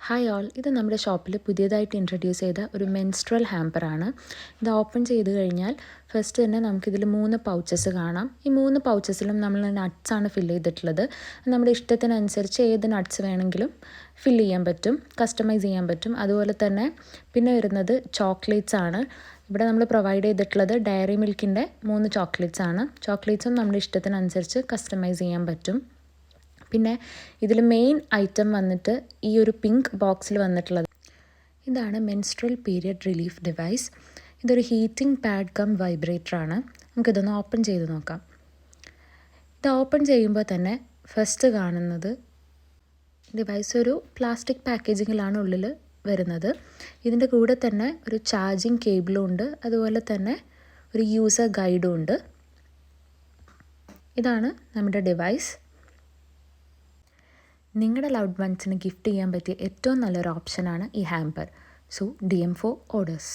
Hi all, ഇത് നമ്മുടെ ഷോപ്പിൽ പുതിയതായിട്ട് ഇൻട്രൊഡ്യൂസ് ചെയ്ത ഒരു മെൻസ്ട്രൽ ഹാമ്പറാണ്. ഇത് ഓപ്പൺ ചെയ്ത് കഴിഞ്ഞാൽ ഫസ്റ്റ് തന്നെ നമുക്കിതിൽ 3 പൗച്ചസ് കാണാം. ഈ 3 പൗച്ചസിലും നമ്മൾ നട്ട്സാണ് ഫില്ല് ചെയ്തിട്ടുള്ളത്. നമ്മുടെ ഇഷ്ടത്തിനനുസരിച്ച് ഏത് നട്ട്സ് വേണമെങ്കിലും ഫില്ല് ചെയ്യാൻ പറ്റും, കസ്റ്റമൈസ് ചെയ്യാൻ പറ്റും. അതുപോലെ തന്നെ പിന്നെ വരുന്നത് ചോക്ലേറ്റ്സ് ആണ്. ഇവിടെ നമ്മൾ പ്രൊവൈഡ് ചെയ്തിട്ടുള്ളത് ഡയറി മിൽക്കിൻ്റെ 3 ചോക്ലേറ്റ്സ് ആണ്. ചോക്ലേറ്റ്സും നമ്മുടെ ഇഷ്ടത്തിനനുസരിച്ച് കസ്റ്റമൈസ് ചെയ്യാൻ പറ്റും. പിന്നെ ഇതിൽ മെയിൻ ഐറ്റം വന്നിട്ട് ഈ ഒരു പിങ്ക് ബോക്സിൽ വന്നിട്ടുള്ളത് ഇതാണ് മെൻസ്ട്രൽ പീരിയഡ് റിലീഫ് ഡിവൈസ്. ഇതൊരു ഹീറ്റിംഗ് പാഡ് കം വൈബ്രേറ്ററാണ്. നമുക്കിതൊന്ന് ഓപ്പൺ ചെയ്ത് നോക്കാം. ഇത് ഓപ്പൺ ചെയ്യുമ്പോൾ തന്നെ ഫസ്റ്റ് കാണുന്നത് ഡിവൈസ് ഒരു പ്ലാസ്റ്റിക് പാക്കേജിങ്ങിലാണ് ഉള്ളിൽ വരുന്നത്. ഇതിൻ്റെ കൂടെ തന്നെ ഒരു ചാർജിങ് കേബിളും ഉണ്ട്, അതുപോലെ തന്നെ ഒരു യൂസർ ഗൈഡും ഉണ്ട്. ഇതാണ് നമ്മുടെ ഡിവൈസ്. നിങ്ങളുടെ ലവ്ഡ് വൺസിന് ഗിഫ്റ്റ് ചെയ്യാൻ പറ്റിയ ഏറ്റവും നല്ലൊരു ഓപ്ഷനാണ് ഈ hamper. So DM for orders.